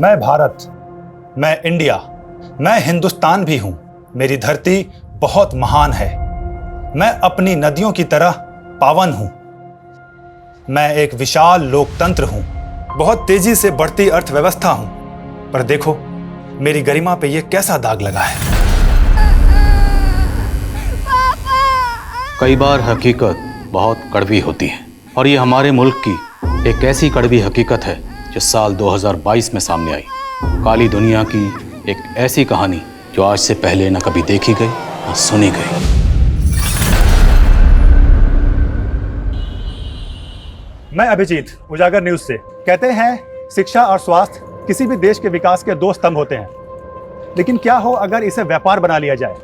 मैं भारत, मैं इंडिया, मैं हिंदुस्तान भी हूं। मेरी धरती बहुत महान है। मैं अपनी नदियों की तरह पावन हूं। मैं एक विशाल लोकतंत्र हूं। बहुत तेजी से बढ़ती अर्थव्यवस्था हूं। पर देखो, मेरी गरिमा पे ये कैसा दाग लगा है। कई बार हकीकत बहुत कड़वी होती है और ये हमारे मुल्क की एक ऐसी कड़वी हकीकत है जो साल 2022 में सामने आई। काली दुनिया की एक ऐसी कहानी जो आज से पहले न कभी देखी गई न सुनी गई। मैं अभिजीत, उजागर न्यूज से। कहते हैं शिक्षा और स्वास्थ्य किसी भी देश के विकास के दो स्तंभ होते हैं, लेकिन क्या हो अगर इसे व्यापार बना लिया जाए?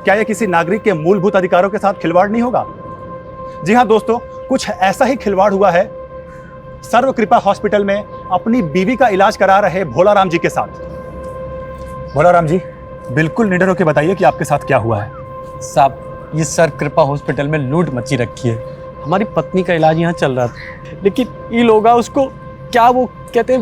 क्या यह किसी नागरिक के मूलभूत अधिकारों के साथ खिलवाड़ नहीं होगा? जी हाँ दोस्तों, कुछ ऐसा ही खिलवाड़ हुआ है सर्व कृपा हॉस्पिटल में अपनी बीवी का इलाज करा रहे भोलाराम जी के साथ। भोलाराम जी, बिल्कुल निडर होकर बताइए कि आपके साथ क्या हुआ है। साहब, ये सर्व कृपा हॉस्पिटल में लूट मची रखी है। हमारी पत्नी का इलाज यहाँ चल रहा था, लेकिन ये लोग उसको क्या वो कहते हैं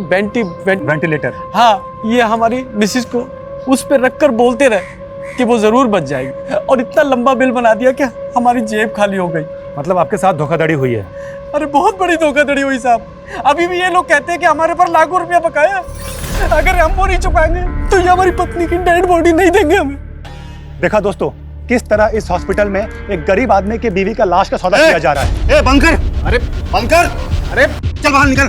वेंटिलेटर। हाँ, ये हमारी मिसिस को उस पर रखकर बोलते रहे कि वो जरूर बच जाएगी, और इतना लंबा बिल बना दिया कि हमारी जेब खाली हो गई। मतलब आपके साथ धोखाधड़ी हुई है? अरे बहुत बड़ी धोखाधड़ी हुई साहब। अभी भी ये लोग कहते हैं कि हमारे पर लाखों रुपया बकाया, अगर हम वो नहीं चुकाएंगे तो ये हमारी पत्नी की डेड बॉडी नहीं देंगे हमें। देखा दोस्तों, किस तरह इस हॉस्पिटल में एक गरीब आदमी के बीवी का लाश का सौदा किया जा रहा है। बंद कर! अरे बंद कर! अरे चल बाहर निकल!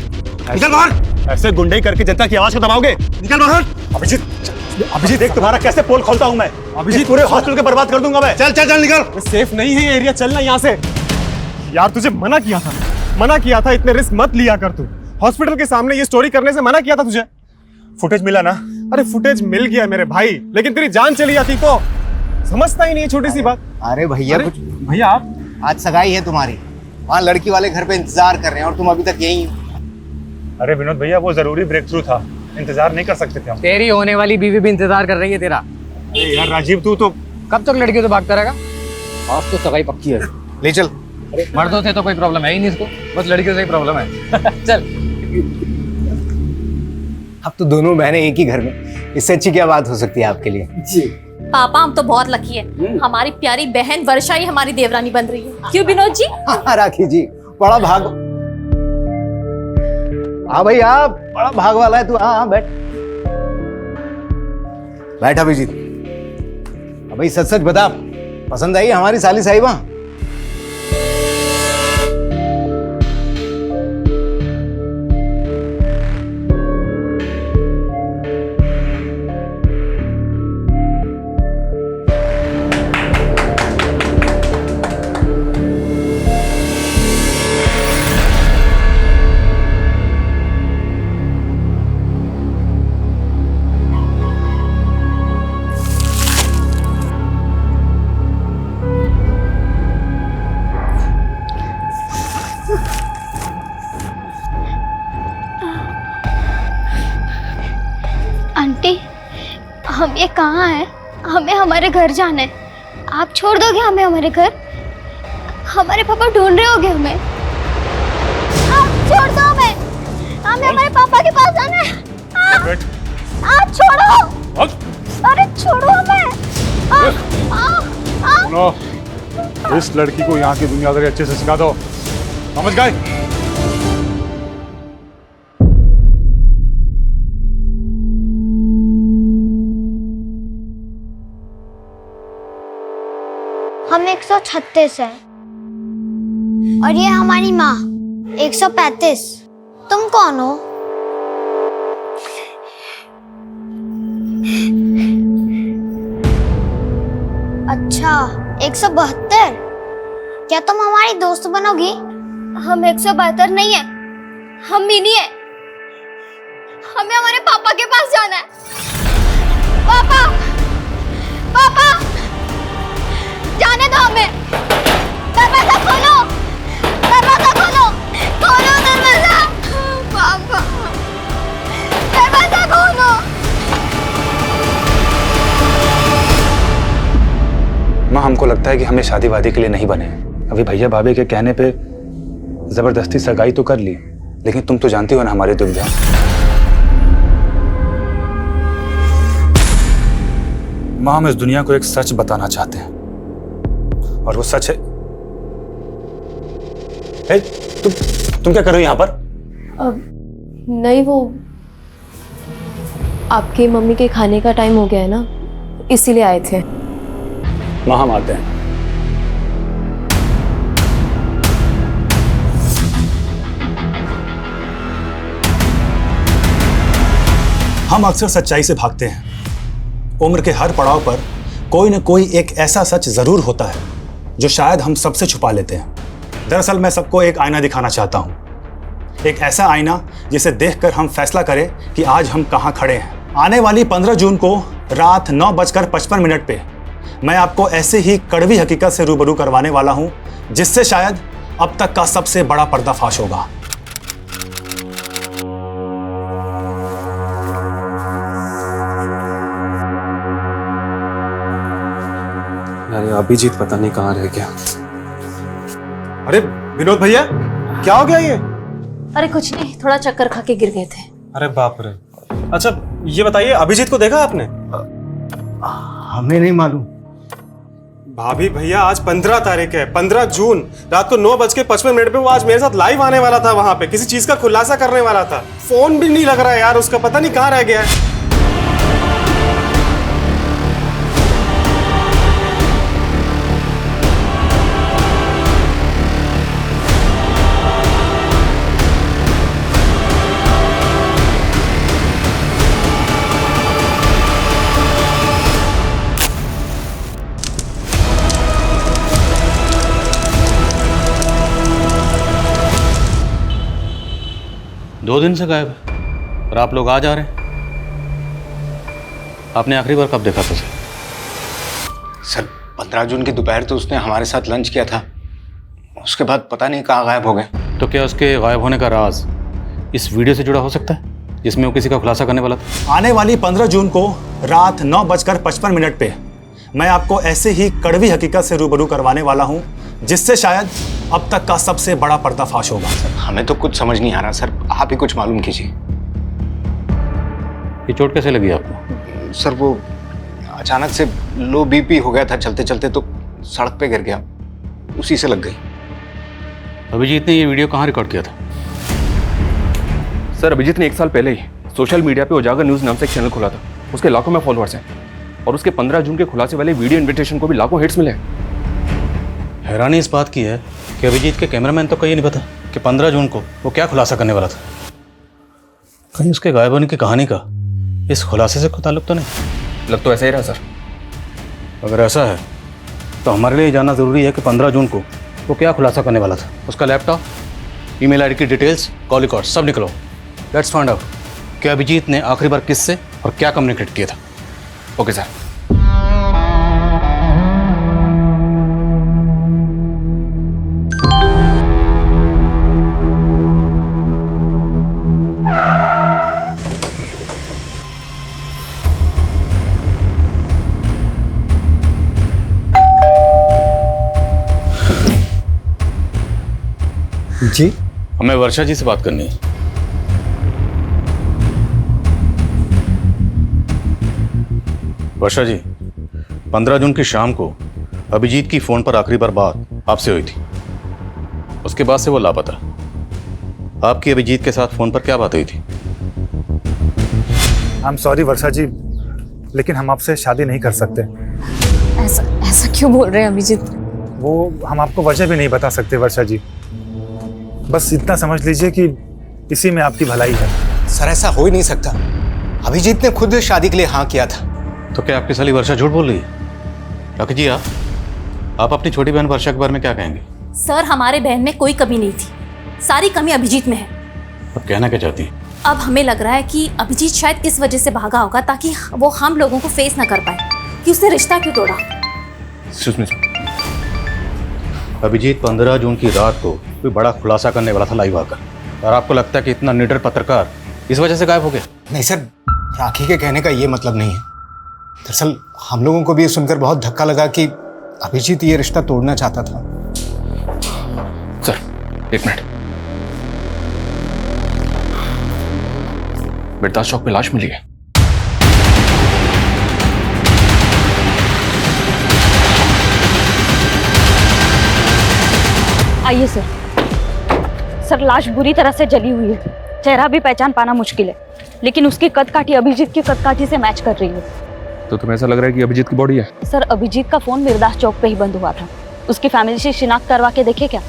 निकल बाहर! ऐसे गुंडई करके जनता की आवाज को दबाओगे? निकल बाहर! अभिजीत देख, तुम्हारा कैसे पोल खोलता हूं मैं। अभिजीत, पूरे हॉस्पिटल के बर्बाद कर दूंगा मैं। चल चल चल निकल! सेफ नहीं है ये एरिया, चलना यहाँ से। यार तुझे मना किया था, इतने रिस्क मत लिया कर। तू हॉस्पिटल के सामने ये स्टोरी करने से मना किया था तुझे। फुटेज मिला ना? अरे फुटेज मिल गया मेरे भाई, लेकिन तेरी जान चली जाती तो। समझता ही नहीं है छोटी सी बात। अरे भैया, कुछ भैया आप आज सगाई है तुम्हारी, वहाँ लड़की वाले घर पे इंतजार कर रहे हैं और तुम अभी तक यहीं हो। अरे विनोद भैया, वो जरूरी ब्रेक थ्रू था, इंतजार नहीं कर सकते थे हम। तेरी होने वाली बीवी भी इंतजार कर रही है तेरा। अरे यार राजीव, तू तो कब तक लड़कियों से भागता रहेगा? आज तो सगाई पक्की है। ले चल। मर्दों से तो कोई प्रॉब्लम है ही नहीं इसको, बस लड़कियों से ही प्रॉब्लम है। चल। अब तो दोनों बहनें एक ही घर में, इससे अच्छी क्या बात हो सकती है आपके लिए? जी पापा, हम तो बहुत लकी है। हमारी प्यारी बहन वर्षा ही हमारी देवरानी बन रही है। क्यों विनोद जी? हाँ राखी जी, बड़ा भाग। हाँ भैया, बड़ा भाग वाला है तू। हाँ बैठ बैठ अभिजीत। भाई सच सच बता, पसंद आई हमारी साली साहिबा? आंटी, हम ये कहाँ हैं? हमें हमारे घर जाना है। आप छोड़ दोगे हमें हमारे घर? हमारे पापा ढूंढ रहे होंगे हमें। आप छोड़ दो हमें हमारे पापा के पास जाना है। आप छोड़ो! अरे छोड़ो हमें! इस लड़की को यहाँ की दुनियादारी अच्छे से सिखा दो, समझ गए? हम 136 हैं और ये हमारी माँ 135। तुम कौन हो? अच्छा, 172। क्या तुम हमारी दोस्त बनोगी? हम 172 नहीं है, हम मिनी है। हमें हमारे पापा के पास जाना है। पापा, पापा, जाने दो हमें। दरवाजा खोलो, दरवाजा खोलो, खोलो दरवाजा। पापा, दरवाजा खोलो। माँ, हमको लगता है कि हमें शादी वादी के लिए नहीं बने। अभी भैया भाभी के कहने पे जबरदस्ती सगाई तो कर ली, लेकिन तुम तो जानती हो ना हमारी दुविधा। माँ, हम इस दुनिया को एक सच बताना चाहते हैं और वो सच है। ए, तुम क्या कर रहे हो यहाँ पर? नहीं, वो आपकी मम्मी के खाने का टाइम हो गया है ना, इसीलिए आए थे। माँ, हम आते हैं। हम अक्सर सच्चाई से भागते हैं। उम्र के हर पड़ाव पर कोई न कोई एक ऐसा सच जरूर होता है जो शायद हम सबसे छुपा लेते हैं। दरअसल मैं सबको एक आईना दिखाना चाहता हूँ, एक ऐसा आईना जिसे देखकर हम फैसला करें कि आज हम कहाँ खड़े हैं। आने वाली 15 जून को रात 9:55 पे मैं आपको ऐसे ही कड़वी हकीकत से रूबरू करवाने वाला हूँ जिससे शायद अब तक का सबसे बड़ा पर्दाफाश होगा। अरे अभिजीत पता नहीं कहाँ रह गया। अरे विनोद भैया, क्या हो गया ये? अरे कुछ नहीं, थोड़ा चक्कर खा के गिर गए थे। अरे बाप रे। अच्छा ये बताइए, अभिजीत को देखा आपने? हमें नहीं मालूम। भाभी भैया, आज 15 तारीख है, 15 जून रात को 9:55 पे वो आज मेरे साथ लाइव आने वाला था, वहां पे किसी चीज का खुलासा करने वाला था। फोन भी नहीं लग रहा है यार उसका, पता नहीं कहाँ रह गया है। दो दिन से गायब है और आप लोग आ जा रहे हैं। आपने आखिरी बार कब देखा था उसे? सर 15 जून की दोपहर तो उसने हमारे साथ लंच किया था, उसके बाद पता नहीं कहाँ गायब हो गए। तो क्या उसके गायब होने का राज इस वीडियो से जुड़ा हो सकता है जिसमें वो किसी का खुलासा करने वाला था? आने वाली 15 जून को रात 9:55 पे मैं आपको ऐसे ही कड़वी हकीकत से रूबरू करवाने वाला हूं जिससे शायद अब तक का सबसे बड़ा पर्दाफाश होगा। हमें तो कुछ समझ नहीं आ रहा सर, आप ही कुछ मालूम कीजिए। ये चोट कैसे लगी आपको? सर वो अचानक से लो बीपी हो गया था, चलते चलते तो सड़क पे गिर गया, उसी से लग गई। अभिजीत ने ये वीडियो कहाँ रिकॉर्ड किया था? सर अभिजीत ने 1 साल पहले ही सोशल मीडिया पे उजागर न्यूज़ नाम से एक चैनल खोला था। उसके लाखों में फॉलोअर्स हैं और उसके 15 जून के खुलासे वाले वीडियो इन्विटेशन को भी लाखों हिट्स मिले हैं। हैरानी इस बात की है कि अभिजीत के कैमरामैन तो कहीं नहीं पता कि 15 जून को वो क्या खुलासा करने वाला था। कहीं उसके गायब होने की कहानी का इस खुलासे से कोई ताल्लुक तो नहीं? लग तो ऐसा ही रहा सर। अगर ऐसा है तो हमारे लिए जानना ज़रूरी है कि 15 जून को वो क्या खुलासा करने वाला था। उसका लैपटॉप, ईमेल आईडी की डिटेल्स, कॉल रिकॉर्ड सब निकलो। लेट्स फाइंड आउट कि अभिजीत ने आखिरी बार किससे और क्या कम्युनिकेट किया था। Okay sir. जी हमें वर्षा जी से बात करनी है। वर्षा जी, 15 जून की शाम को अभिजीत की फोन पर आखिरी बार बात आपसे हुई थी, उसके बाद से वो लापता। आपकी अभिजीत के साथ फोन पर क्या बात हुई थी? आई एम सॉरी वर्षा जी, लेकिन हम आपसे शादी नहीं कर सकते। ऐसा ऐसा क्यों बोल रहे हैं अभिजीत? वो हम आपको वजह भी नहीं बता सकते वर्षा जी। बस इतना समझ लीजिए कि इसी में आपकी भलाई है। सर ऐसा हो ही नहीं सकता, अभिजीत ने खुद शादी के लिए हाँ किया था। तो क्या आपकी साली वर्षा झूठ बोल रही है? डॉक्टर जी, आप अपनी छोटी बहन वर्षा के बारे में क्या कहेंगे? सर हमारे बहन में कोई कमी नहीं थी, सारी कमी अभिजीत में है। अब कहना क्या चाहती हैं? अब हमें लग रहा है कि अभिजीत शायद इस वजह से भागा होगा ताकि वो हम लोगों को फेस ना कर पाए कि उसने रिश्ता क्यों तोड़ा। अभिजीत 15 जून की रात को कोई बड़ा खुलासा करने वाला था लाइव आकर, और आपको लगता है कि इतना निडर पत्रकार इस वजह से गायब हो गया? नहीं सर, राखी के कहने का ये मतलब नहीं है। दरअसल हम लोगों को भी ये सुनकर बहुत धक्का लगा कि अभिजीत ये रिश्ता तोड़ना चाहता था। Sir 1 minute. बेड़ताज चौक पे लाश मिली है। आइए सर। सर लाश बुरी तरह से जली हुई है, चेहरा भी पहचान पाना मुश्किल है, लेकिन उसकी कदकाठी अभिजीत की कदकाठी से मैच कर रही है। तो तुम्हें ऐसा लग रहा है कि अभिजीत की बॉडी है? सर अभिजीत का फोन मिर्दास चौक पे ही बंद हुआ था, उसकी फैमिली से शिनाख्त करवा के देखे क्या?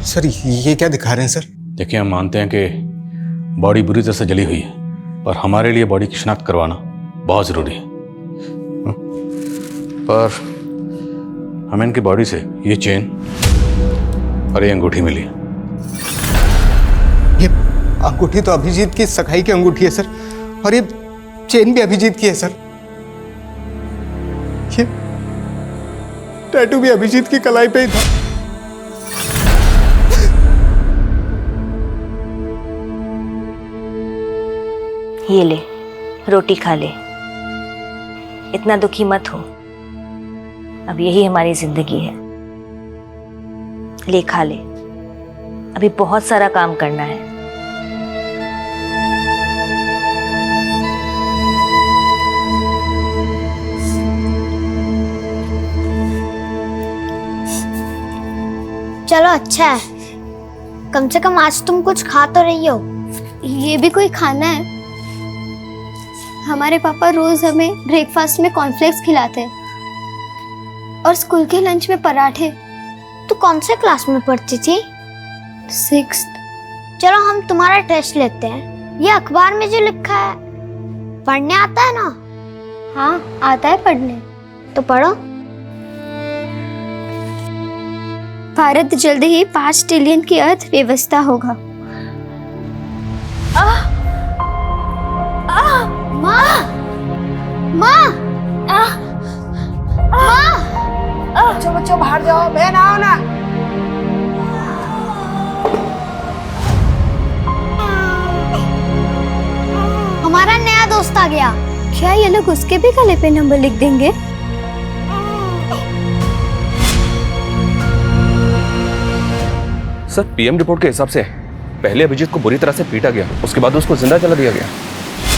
सर ये क्या दिखा रहे हैं सर? देखिए, हम मानते हैं कि बॉडी बुरी तरह से जली हुई है और हमारे लिए बॉडी की शिनाख्त करवाना बहुत ज़रूरी है। पर हमें इनकी बॉडी से ये चेन और ये अंगूठी मिली है। ये अंगूठी तो अभिजीत की सगाई की अंगूठी है सर, और ये चेन भी अभिजीत की है सर। ये टैटू भी अभिजीत की कलाई पे ही था। ये ले, रोटी खा ले, इतना दुखी मत हो, अब यही हमारी जिंदगी है। ले खा ले, अभी बहुत सारा काम करना है। चलो अच्छा है, कम से कम आज तुम कुछ खा तो रही हो। ये भी कोई खाना है? हमारे पापा रोज हमें ब्रेकफास्ट में कॉर्नफ्लेक्स खिलाते हैं और स्कूल के लंच में पराठे। तू कौन से क्लास में पढ़ती थी? 6th। चलो हम तुम्हारा टेस्ट लेते हैं। ये अखबार में जो लिखा है पढ़ने आता है ना? हाँ आता है पढ़ने, तो पढ़ो। भारत जल्द ही 5 ट्रिलियन की अर्थव्यवस्था होगा। माँ, माँ, बच्चों बच्चों बाहर जाओ, बहन आओ ना। हमारा नया दोस्त आ गया। क्या ये लोग उसके भी गले पे नंबर लिख देंगे? सर पीएम रिपोर्ट के हिसाब से पहले अभिजीत को बुरी तरह से पीटा गया, उसके बाद उसको जिंदा जला दिया गया।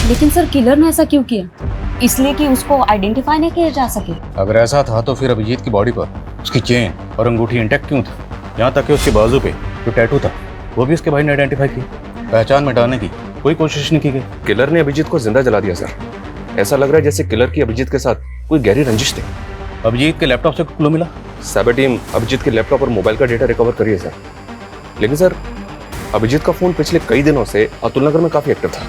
लेकिन सर किलर ने ऐसा क्यों किया? इसलिए कि उसको आइडेंटिफाई नहीं किया जा सके। अगर ऐसा था तो फिर अभिजीत की बॉडी पर उसकी चेन और अंगूठी इंटैक्ट क्यों था? यहाँ तक कि उसके बाजू पे जो टैटू था वो भी उसके भाई ने आइडेंटिफाई किया। पहचान मिटाने की कोई कोशिश नहीं की गई। किलर ने अभिजीत को जिंदा जला दिया सर। ऐसा लग रहा है जैसे किलर की अभिजीत के साथ कोई गहरी रंजिश थी। अभिजीत के लैपटॉप से क्लू मिला? साइबर टीम अभिजीत के लैपटॉप और मोबाइल का डेटा रिकवर करी है सर। लेकिन सर अभिजीत का फोन पिछले कई दिनों से अतुल नगर में काफी एक्टिव था।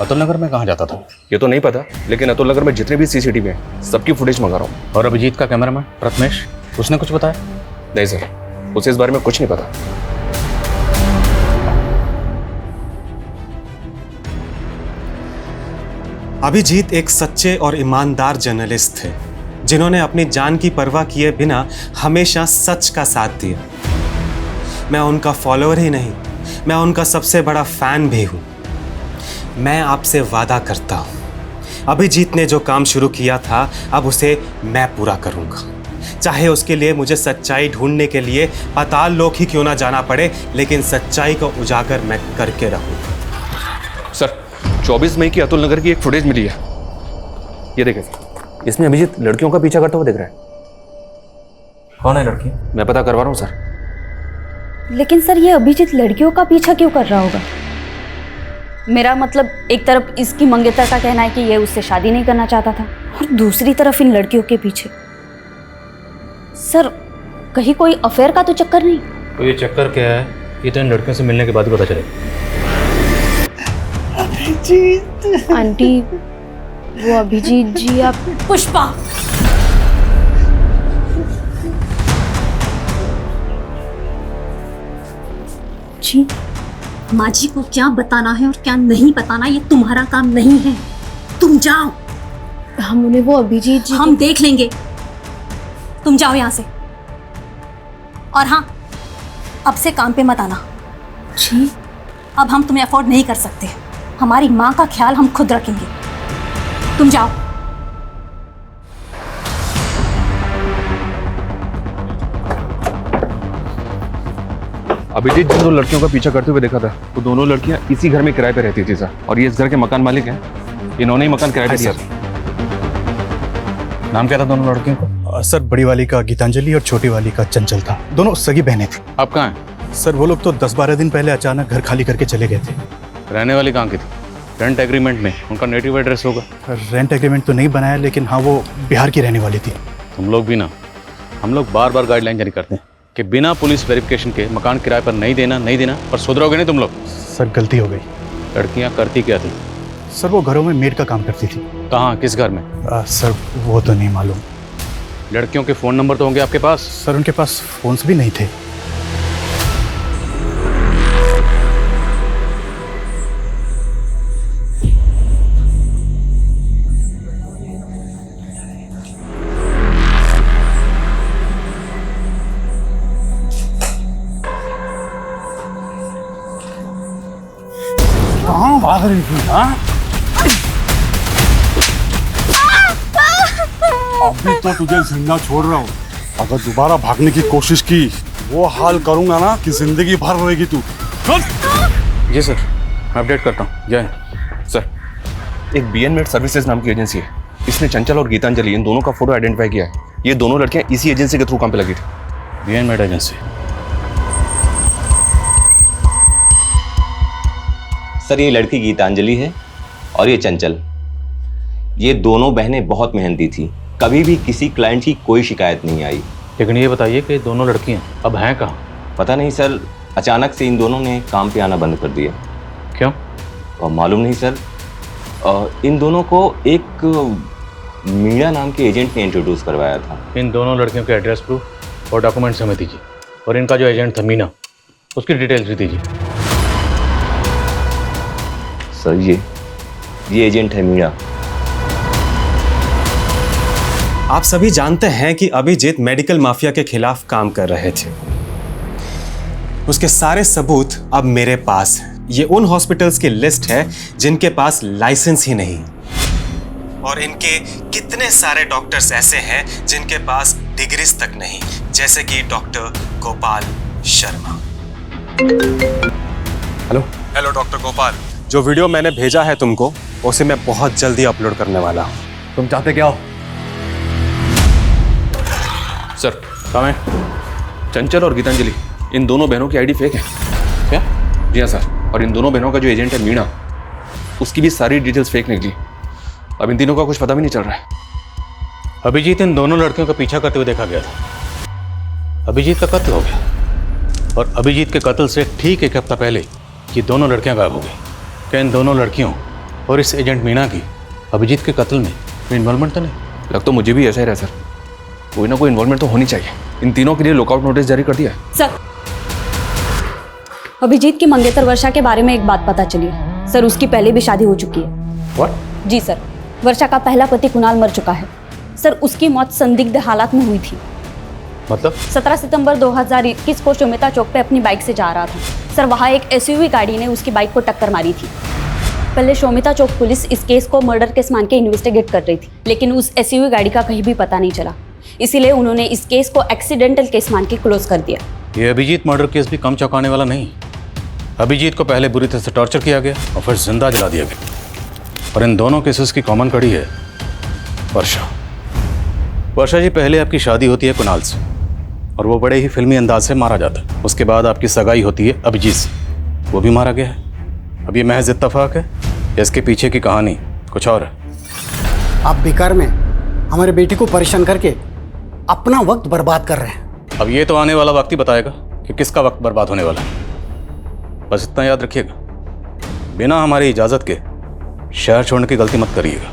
अतुल नगर में कहाँ जाता था ये तो नहीं पता, लेकिन अतुल नगर में जितने भी सीसीटीवी हैं सबकी फुटेज मंगा रहा हूँ। और अभिजीत का कैमरामैन प्रथमेश, उसने कुछ बताया? नहीं सर, उसे इस बारे में कुछ नहीं पता। अभिजीत एक सच्चे और ईमानदार जर्नलिस्ट थे जिन्होंने अपनी जान की परवाह किए बिना हमेशा सच का साथ दिया। मैं उनका फॉलोअर ही नहीं, मैं उनका सबसे बड़ा फैन भी हूं। मैं आपसे वादा करता हूं, अभिजीत ने जो काम शुरू किया था अब उसे मैं पूरा करूंगा, चाहे उसके लिए मुझे सच्चाई ढूंढने के लिए पाताल लोक ही क्यों ना जाना पड़े, लेकिन सच्चाई को उजागर मैं करके रहूंगा। सर 24 मई की अतुल नगर की एक फुटेज मिली है, ये देखें सर। इसमें अभिजीत लड़कियों का पीछा करता हुआ दिख रहा है। कौन है लड़की? मैं पता करवा रहा हूँ सर। लेकिन सर ये अभिजीत लड़कियों का पीछा क्यों कर रहा होगा? मेरा मतलब एक तरफ इसकी मंगेतर का कहना है कि ये उससे शादी नहीं करना चाहता था और दूसरी तरफ इन लड़कियों के पीछे। सर कहीं कोई अफेयर का तो चक्कर नहीं? तो ये चक्कर क्या है ये तो इन लड़कियों से मिलने के बाद ही पता चलेगा। अभिजीत आंटी, वो अभिजीत जी आप। पुष्पा, जी माँ जी को क्या बताना है और क्या नहीं बताना ये तुम्हारा काम नहीं है। तुम जाओ। हम उन्हें वो अभिजीत जी हम देख लेंगे, तुम जाओ यहाँ से। और हाँ, अब से काम पे मत आना। जी अब हम तुम्हें अफोर्ड नहीं कर सकते। हमारी माँ का ख्याल हम खुद रखेंगे। तुम जाओ। अभिजीत जिन दो लड़कियों का पीछा करते हुए देखा था वो दोनों लड़कियां इसी घर में किराए पे रहती थी सर, और ये इस घर के मकान मालिक हैं। इन्होंने ही मकान किराए पे दिया था। नाम क्या था दोनों लड़कियों का? सर बड़ी वाली का गीतांजलि और छोटी वाली का चंचल था, दोनों सगी बहनें थी। आप कहाँ हैं? सर वो लोग तो 10-12 दिन पहले अचानक घर खाली करके चले गए थे। रहने वाली कहाँ की थी? रेंट एग्रीमेंट में उनका नेटिव एड्रेस होगा। रेंट एग्रीमेंट तो नहीं बनाया, लेकिन हाँ वो बिहार की रहने वाली थी। तुम लोग भी ना, हम लोग बार बार गाइडलाइन जारी करते हैं कि बिना पुलिस वेरिफिकेशन के मकान किराए पर नहीं देना, पर सुधरोगे नहीं तुम लोग। सर गलती हो गई। लड़कियाँ करती क्या थी? सर वो घरों में मेड का काम करती थी। कहाँ, किस घर में? सर वो तो नहीं मालूम। लड़कियों के फ़ोन नंबर तो होंगे आपके पास? सर उनके पास फ़ोन्स भी नहीं थे। कहाँ भाग रही थी? हाँ, अभी तो तुझे जिंदा छोड़ रहा हूँ। अगर दोबारा भागने की कोशिश की, वो हाल करूंगा ना कि जिंदगी भर रोएगी तू। जी सर, मैं अपडेट करता हूँ। जय हिंद। सर, एक BN-Med सर्विसेज नाम की एजेंसी है, इसने चंचल और गीतांजलि इन दोनों का फोटो आइडेंटिफाई किया है। ये दोनों लड़कियां इसी एजेंसी के थ्रू काम पे लगी थी। BN-Med agency. सर ये लड़की गीतांजलि है और ये चंचल। ये दोनों बहनें बहुत मेहनती थी, कभी भी किसी क्लाइंट की कोई शिकायत नहीं आई। लेकिन ये बताइए कि दोनों लड़कियां अब हैं कहाँ? पता नहीं सर, अचानक से इन दोनों ने काम पे आना बंद कर दिया। क्यों? मालूम नहीं सर। इन दोनों को एक मीणा नाम के एजेंट ने इंट्रोड्यूस करवाया था। इन दोनों लड़कियों के एड्रेस प्रूफ और डॉक्यूमेंट्स हमें दीजिए, और इनका जो एजेंट था मीना, उसकी डिटेल्स भी दीजिए। सर ये एजेंट है मीणा। आप सभी जानते हैं कि अभिजीत मेडिकल माफिया के खिलाफ काम कर रहे थे। उसके सारे सबूत अब मेरे पास हैं। ये उन हॉस्पिटल्स की लिस्ट है जिनके पास लाइसेंस ही नहीं, और इनके कितने सारे डॉक्टर्स ऐसे हैं जिनके पास डिग्रीज तक नहीं, जैसे कि doctor Gopal Sharma. Hello doctor Gopal, जो वीडियो मैंने भेजा है तुमको, उसे मैं बहुत जल्दी अपलोड करने वाला हूँ। तुम चाहते क्या हो? सर, कहाँ है? चंचल और गीतांजलि, इन दोनों बहनों की आईडी फेक है। क्या? जी हाँ सर, और इन दोनों बहनों का जो एजेंट है मीणा, उसकी भी सारी डिटेल्स फेक निकली। अब इन तीनों का कुछ पता भी नहीं चल रहा है। अभिजीत इन दोनों लड़कियों का पीछा करते हुए देखा गया था। अभिजीत का कत्ल हो गया, और अभिजीत के कत्ल से ठीक एक हफ्ता पहले ये दोनों लड़कियां गायब हो गई। क्या इन दोनों लड़कियों और इस एजेंट मीना की अभिजीत के कत्ल में इन्वॉल्वमेंट तो नहीं? लग तो मुझे भी ऐसा ही रहा सर, कोई ना कोई इन्वॉल्वमेंट तो होनी चाहिए। इन तीनों के लिए लुकआउट नोटिस जारी कर दिया है। सर, अभिजीत की मंगेतर वर्षा के बारे में एक बात पता चली है। सर, उसकी पहले भी शादी हो चुकी है। What? जी सर, वर्षा का पहला पति कुणाल मर चुका है। सर, उसकी मौत संदिग्ध हालात में हुई थी। मतलब? 17 सितंबर 2021 को शोमिता चौक पे अपनी बाइक से जा रहा था। सर, वहाँ एक SUV गाड़ी ने उसकी बाइक को टक्कर मारी थी। पहले शोमिता चौक पुलिस इस केस को मर्डर केस मान के इन्वेस्टिगेट कर रही थी, लेकिन उस SUV गाड़ी का कहीं भी पता नहीं चला। इसीलिए उन्होंने इस केस को एक्सीडेंटल केस मान के क्लोज कर दिया। ये अभिजीत मर्डर केस भी कम चौंकाने वाला नहीं। अभिजीत को पहले बुरी तरह से टॉर्चर किया गया और फिर जिंदा जला दिया गया। और इन दोनों केसेस की कॉमन कड़ी है वर्षा। वर्षा जी, पहले आपकी शादी होती है कुणाल से, और वो बड़े ही फिल्मी अंदाज से मारा जाता है। उसके बाद आपकी सगाई होती है अभिजीत से, वो भी मारा गया है। अब ये महज इत्तेफाक है या इसके पीछे की कहानी कुछ और है? आप बेकार में हमारे बेटी को परेशान करके अपना वक्त बर्बाद कर रहे हैं। अब ये तो आने वाला वक्त ही बताएगा कि किसका वक्त बर्बाद होने वाला है। बस इतना याद रखिएगा, बिना हमारी इजाज़त के शहर छोड़ने की गलती मत करिएगा।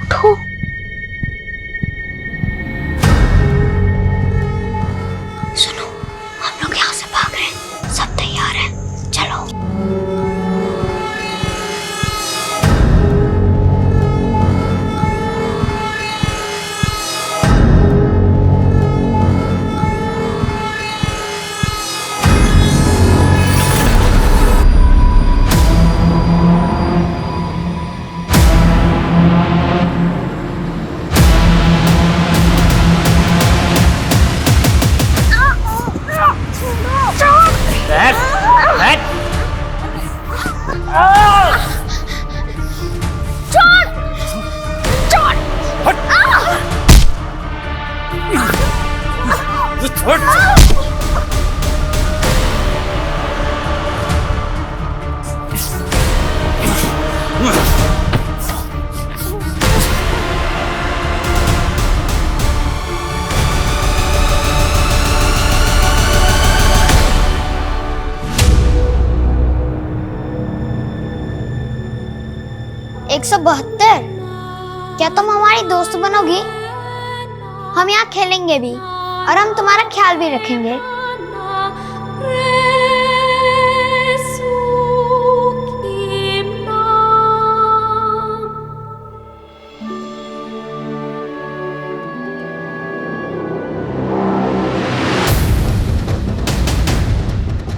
उठो। सुनो, हम लोग यहाँ क्या तुम हमारी दोस्त बनोगी? हम यहाँ खेलेंगे भी और हम तुम्हारा ख्याल भी रखेंगे।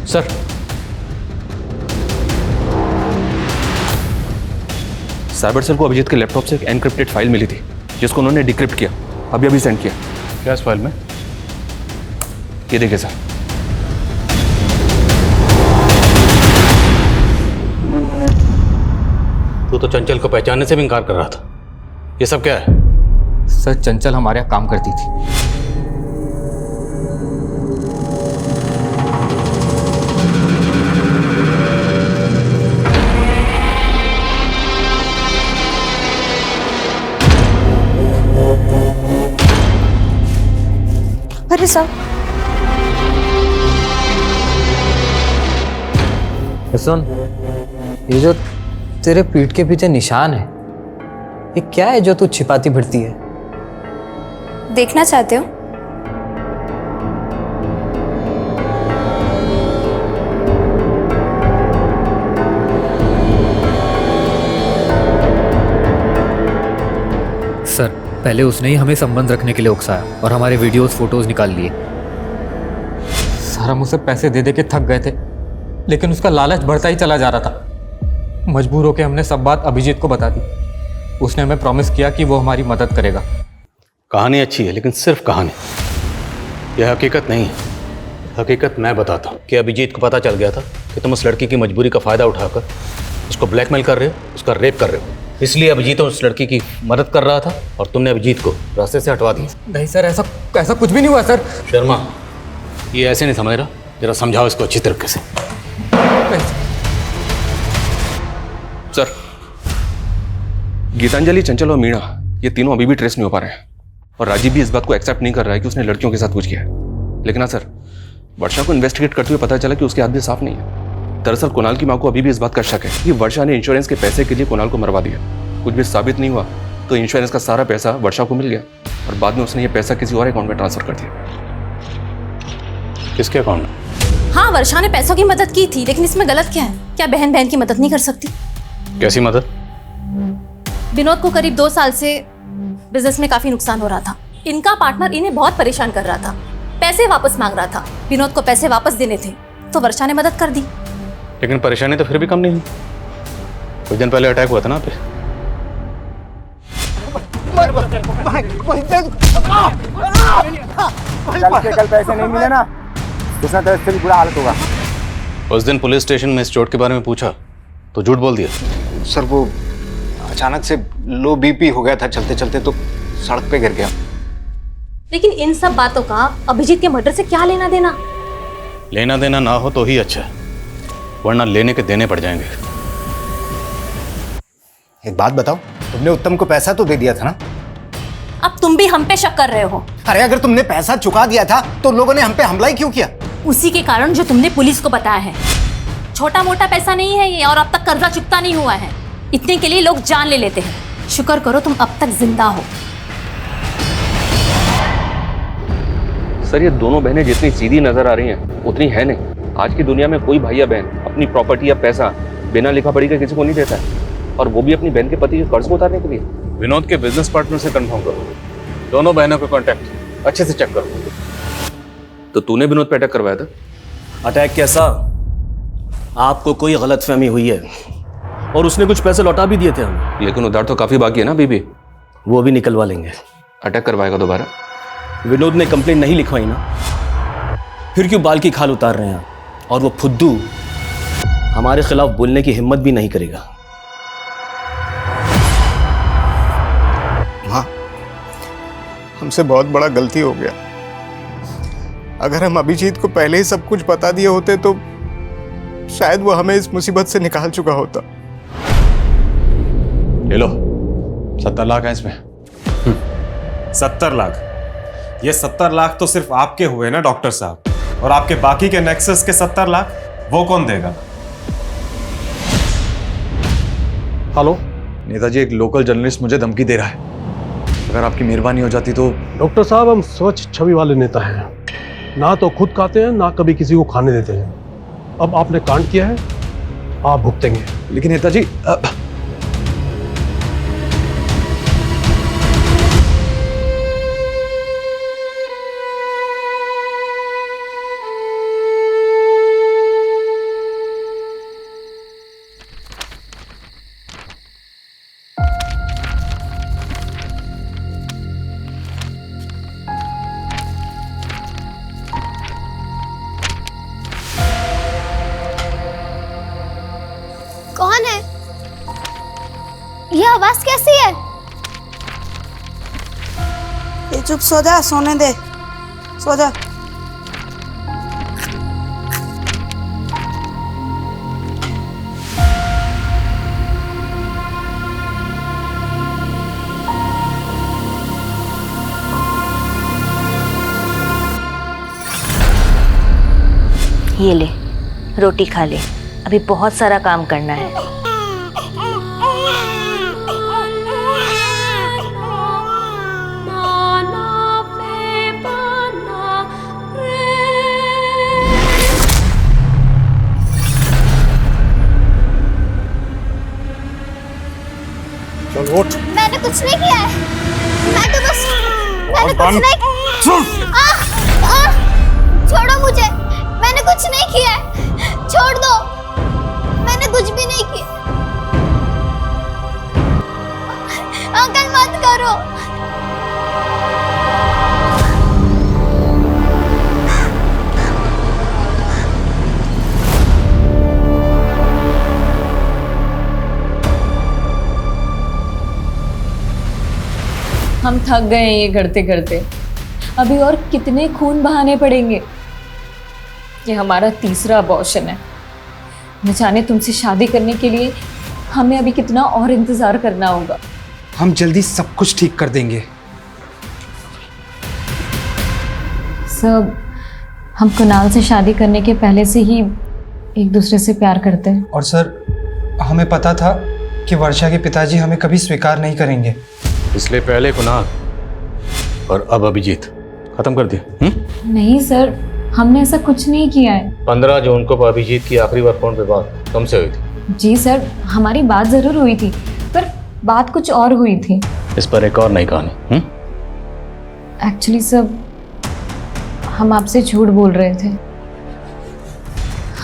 सर, साइबर सेल को अभिजीत के लैपटॉप से एक एनक्रिप्टेड फाइल मिली थी जिसको उन्होंने डिक्रिप्ट किया, अभी सेंड किया। क्या इस फाइल में? ये देखिए सर। तू तो चंचल को पहचानने से भी इनकार कर रहा था। ये सब क्या है? सर, चंचल हमारे यहाँ काम करती थी। अरे साहब, सुन, ये जो तेरे पीठ के पीछे निशान है, ये क्या है जो तू छिपाती फिरती है? देखना चाहते हो? सर, पहले उसने ही हमें संबंध रखने के लिए उकसाया और हमारे वीडियोस फोटोज निकाल लिए। सर, हम उसे पैसे दे दे के थक गए थे, लेकिन उसका लालच बढ़ता ही चला जा रहा था। मजबूर होकर हमने सब बात अभिजीत को बता दी। उसने हमें प्रॉमिस किया कि वो हमारी मदद करेगा। कहानी अच्छी है, लेकिन सिर्फ कहानी, यह हकीकत नहीं है। हकीकत मैं बताता हूँ कि अभिजीत को पता चल गया था कि तुम उस लड़की की मजबूरी का फ़ायदा उठाकर उसको ब्लैकमेल कर रहे हो, उसका रेप कर रहे हो। इसलिए अभिजीत उस लड़की की मदद कर रहा था और तुमने अभिजीत को रास्ते से हटवा दिया। नहीं सर, ऐसा कुछ भी नहीं हुआ सर। शर्मा, ये ऐसे नहीं समझ रहा, जरा समझाओ इसको अच्छी तरीके से। सर, गीतांजलि, चंचल और मीणा, ये तीनों अभी भी ट्रेस नहीं हो पा रहे हैं और राजीव भी इस बात को एक्सेप्ट नहीं कर रहा है कि उसने लड़कियों के साथ कुछ किया है। लेकिन हाँ सर, वर्षा को इन्वेस्टिगेट करते हुए पता चला कि उसके हाथ भी साफ नहीं है। दरअसल कुणाल की मां को अभी भी इस बात का शक है कि वर्षा ने इंश्योरेंस के पैसे के लिए कुणाल को मरवा दिया। कुछ भी साबित नहीं हुआ तो इंश्योरेंस का सारा पैसा वर्षा को मिल गया और बाद में उसने ये पैसा किसी और अकाउंट में ट्रांसफर कर दिया। किसके अकाउंट में? हाँ, वर्षा ने पैसों की मदद की थी, लेकिन इसमें गलत क्या है? क्या बहन बहन की मदद नहीं कर सकती? कैसी मदद? विनोद को करीब 2 साल से बिजनेस में काफी नुकसान हो रहा था। इनका पार्टनर इन्हें बहुत परेशान कर रहा था, पैसे वापस मांग रहा था। विनोद को पैसे वापस देने थे तो वर्षा ने मदद कर दी। लेकिन परेशानी तो फिर भी कम नहीं हुई। कुछ दिन पहले अटैक हुआ था ना पे। कल पैसे नहीं मिले ना, उसका तो इससे भी बुरा हालत होगा। उस दिन पुलिस स्टेशन में इस चोट के बारे में पूछा तो झूठ बोल दिया। सर, वो अचानक से लो बीपी हो गया था, चलते चलते तो सड़क पे गिर गया। लेकिन इन सब बातों का अभिजीत के मर्डर से क्या लेना देना? लेना देना ना हो तो ही अच्छा है, वरना लेने के देने पड़ जाएंगे। एक बात बताओ, तुमने उत्तम को पैसा तो दे दिया था ना? अब तुम भी हम पे शक कर रहे हो। अरे अगर तुमने पैसा चुका दिया था तो लोगों ने हम पे हमला ही क्यों किया? उसी के कारण जो तुमने पुलिस को बताया है। छोटा मोटा पैसा नहीं है ये, और अब तक कर्जा चुकता नहीं हुआ है। इतने के लिए लोग जान ले लेते हैं। शुक्र करो तुम अब तक जिंदा हो। सर, ये दोनों बहनें जितनी सीधी नजर आ रही हैं उतनी है नहीं। आज की दुनिया में कोई भाई या बहन अपनी प्रॉपर्टी या पैसा बिना लिखा पढ़ी के किसी को नहीं देता है, और वो भी अपनी बहन के पति के कर्ज को उतारने के लिए। विनोद के बिजनेस पार्टनर से कंफर्म करो, दोनों बहनों का कांटेक्ट अच्छे से चेक करो। तो तूने विनोद पे अटैक करवाया था? अटैक कैसा? आपको कोई गलतफहमी हुई है और उसने कुछ पैसे लौटा भी दिए थे हमें। लेकिन उधार तो काफी बाकी है ना बीबी। वो भी निकलवा लेंगे। अटैक करवाएगा दोबारा? विनोद ने कंप्लेंट नहीं लिखवाई ना, फिर क्यों बाल की खाल उतार रहे हैं? और वो फुद्दू हमारे खिलाफ बोलने की हिम्मत भी नहीं करेगा। माँ, हमसे बहुत बड़ा गलती हो गया। अगर हम अभिजीत को पहले ही सब कुछ बता दिए होते तो शायद वो हमें इस मुसीबत से निकाल चुका होता। ले लो, 70 लाख है इसमें। 70 लाख? ये 70 लाख तो सिर्फ आपके हुए ना डॉक्टर साहब, और आपके बाकी के नेक्सस के 70 लाख वो कौन देगा? हेलो नेताजी, एक लोकल जर्नलिस्ट मुझे धमकी दे रहा है। अगर आपकी मेहरबानी हो जाती तो। डॉक्टर साहब, हम स्वच्छ छवि वाले नेता हैं, ना तो खुद खाते हैं ना कभी किसी को खाने देते हैं। अब आपने कांड किया है, आप भुगतेंगे। लेकिन नेताजी कौन है? ये आवाज कैसी है? ये चुप सो जा, सोने दे, सो जा। ये ले, रोटी खा ले, अभी बहुत सारा काम करना है। चल उठ। मैंने कुछ नहीं किया है। मैंने कुछ नहीं। छोड़ो मुझे, मैंने कुछ नहीं किया है। छोड़ दो, मैंने कुछ भी नहीं किया। अंकल मत करो। हम थक गए हैं ये करते करते। अभी और कितने खून बहाने पड़ेंगे? ये हमारा तीसरा अबॉर्शन है। न जाने तुमसे शादी करने के लिए हमें अभी कितना और इंतजार करना होगा। हम जल्दी सब कुछ ठीक कर देंगे। सब हम कुणाल से शादी करने के पहले से ही एक दूसरे से प्यार करते हैं। और सर, हमें पता था कि वर्षा के पिताजी हमें कभी स्वीकार नहीं करेंगे, इसलिए पहले कुणाल और अब अभिजीत खत्म कर दिया। नहीं सर, हमने ऐसा कुछ नहीं किया है। 15 जून को अभिजीत की आखिरी बार फोन पे बात तुमसे हुई थी? जी सर, हमारी बात जरूर हुई थी, पर बात कुछ और हुई थी। इस पर एक और नई कहानी। एक्चुअली सर, हम आपसे झूठ बोल रहे थे।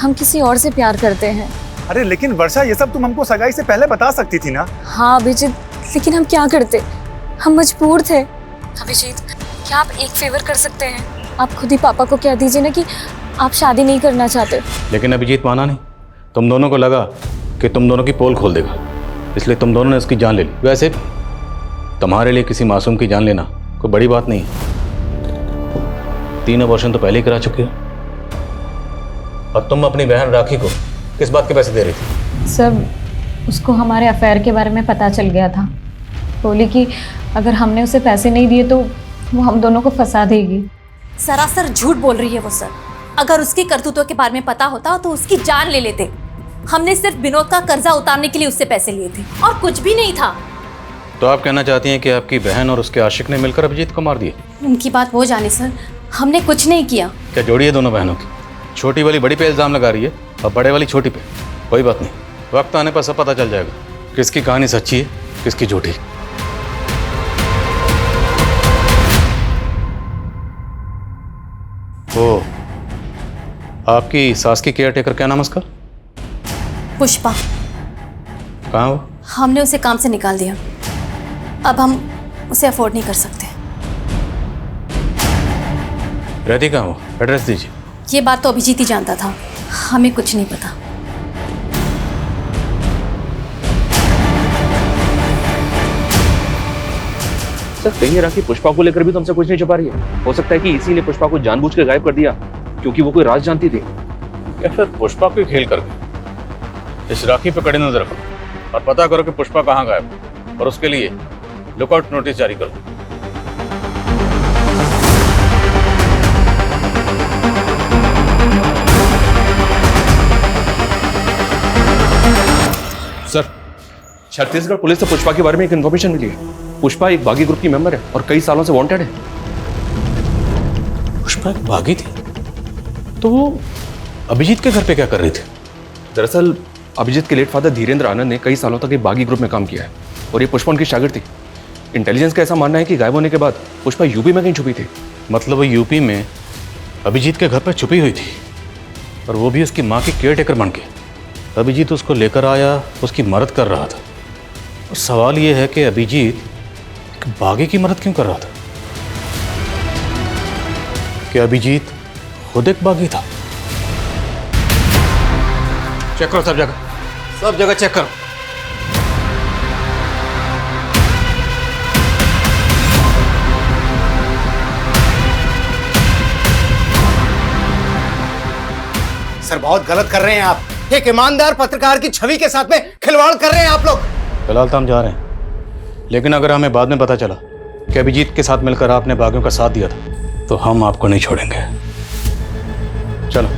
हम किसी और से प्यार करते हैं। अरे लेकिन वर्षा, ये सब तुम हमको सगाई से पहले बता सकती थी ना। हाँ अभिजीत, लेकिन हम क्या करते, हम मजबूर थे। अभिजीत, क्या आप एक फेवर कर सकते हैं? आप खुद ही पापा को कह दीजिए ना कि आप शादी नहीं करना चाहते। लेकिन अभिजीत माना नहीं। तुम दोनों को लगा कि तुम दोनों की पोल खोल देगा, इसलिए तुम दोनों ने उसकी जान ले ली। वैसे तुम्हारे लिए किसी मासूम की जान लेना कोई बड़ी बात नहीं है। 3 अबॉर्शन तो पहले ही करा चुके हो, और तुम अपनी बहन राखी को किस बात के पैसे दे रही थी? सर, उसको हमारे अफेयर के बारे में पता चल गया था। बोली कि अगर हमने उसे पैसे नहीं दिए तो वो हम दोनों को फंसा देगी। सरासर झूठ बोल रही है वो सर। अगर उसकी करतूतों के बारे में पता होता तो उसकी जान ले लेते। हमने सिर्फ विनोद का कर्जा उतारने के लिए उससे पैसे लिए थे और कुछ भी नहीं था। तो आप कहना चाहती हैं कि आपकी बहन और उसके आशिक ने मिलकर अभिजीत को मार दिया? उनकी बात वो जाने सर, हमने कुछ नहीं किया। क्या जोड़ी है दोनों बहनों की? छोटी वाली बड़ी पे इल्जाम लगा रही है और बड़े वाली छोटी पे। कोई बात नहीं, वक्त आने पर सब पता चल जाएगा किसकी कहानी सच्ची है किसकी झूठी। ओ, आपकी सास की केयर टेकर क्या नाम है उसका? पुष्पा। कहाँ हो? हमने उसे काम से निकाल दिया। अब हम उसे अफोर्ड नहीं कर सकते। रहती कहाँ हो? एड्रेस दीजिए। ये बात तो अभिजीत ही जानता था, हमें कुछ नहीं पता। सर कहीं राखी पुष्पा को लेकर भी तो हमसे कुछ नहीं छुपा रही है। हो सकता है कि इसीलिए पुष्पा को जानबूझ कर गायब कर दिया क्योंकि वो कोई राज जानती थी। या फिर पुष्पा को खेल करके इस राखी पे कड़ी नजर रखो और पता करो कि पुष्पा कहाँ गायब है, और उसके लिए लुकआउट नोटिस जारी कर दो। सर छत्तीसगढ़ पुलिस से पुष्पा के बारे में एक इन्फॉर्मेशन मिली है। पुष्पा एक बागी ग्रुप की मेंबर है और कई सालों से वांटेड है। पुष्पा एक बागी थी तो वो अभिजीत के घर पे क्या कर रही थी? दरअसल अभिजीत के लेट फादर धीरेन्द्र आनंद ने कई सालों तक एक बागी ग्रुप में काम किया है और ये पुष्पा उनकी शागिर्द थी। इंटेलिजेंस का ऐसा मानना है कि गायब होने के बाद पुष्पा यूपी में कहीं छुपी थी। मतलब वो यूपी में अभिजीत के घर पर छुपी हुई थी और वो भी उसकी माँ की केयरटेकर बन के। अभिजीत उसको लेकर आया, उसकी मदद कर रहा था। और सवाल ये है कि अभिजीत एक बागी की मदद क्यों कर रहा था? कि अभिजीत खुद एक बागी था? चेक करो सब जगह चेक करो। सर बहुत गलत कर रहे हैं आप। एक ईमानदार पत्रकार की छवि के साथ में खिलवाड़ कर रहे हैं आप लोग। फिलहाल तो हम जा रहे हैं, लेकिन अगर हमें बाद में पता चला कि अभिजीत के साथ मिलकर आपने बागियों का साथ दिया था तो हम आपको नहीं छोड़ेंगे। चलो।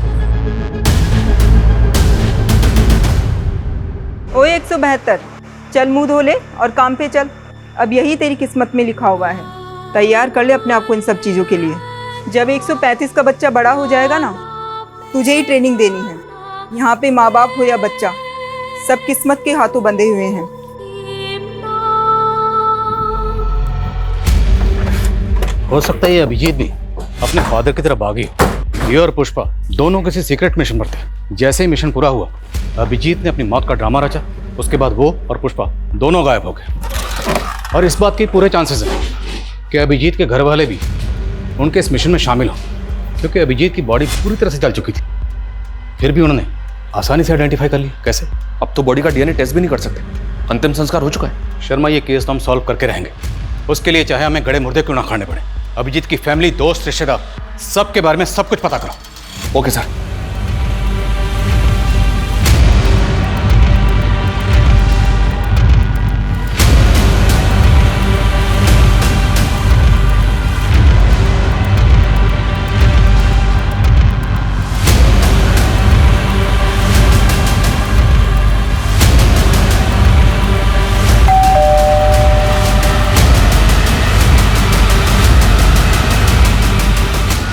ओए 172, चल मुंह धो ले और काम पे चल। अब यही तेरी किस्मत में लिखा हुआ है। तैयार कर ले अपने आप को इन सब चीज़ों के लिए। जब 135 का बच्चा बड़ा हो जाएगा ना, तुझे ही ट्रेनिंग देनी है। यहाँ पे माँ बाप हो या बच्चा, सब किस्मत के हाथों बंधे हुए हैं। हो सकता है ये अभिजीत भी अपने फादर की तरह बागी हो। ये और पुष्पा दोनों किसी सीक्रेट मिशन पर थे। जैसे ही मिशन पूरा हुआ, अभिजीत ने अपनी मौत का ड्रामा रचा। उसके बाद वो और पुष्पा दोनों गायब हो गए। और इस बात के पूरे चांसेस हैं कि अभिजीत के घर वाले भी उनके इस मिशन में शामिल हों, क्योंकि अभिजीत की बॉडी पूरी तरह से जल चुकी थी। फिर भी उन्होंने आसानी से आइडेंटिफाई कर लिया। कैसे? अब तो बॉडी का डीएनए टेस्ट भी नहीं कर सकते, अंतिम संस्कार हो चुका है। शर्मा, ये केस तो हम सॉल्व करके रहेंगे। उसके लिए चाहे हमें गड़े मुर्दे क्यों ना खाने पड़े। अभिजीत की फैमिली, दोस्त, रिश्तेदार, सबके बारे में सब कुछ पता करो। Okay sir.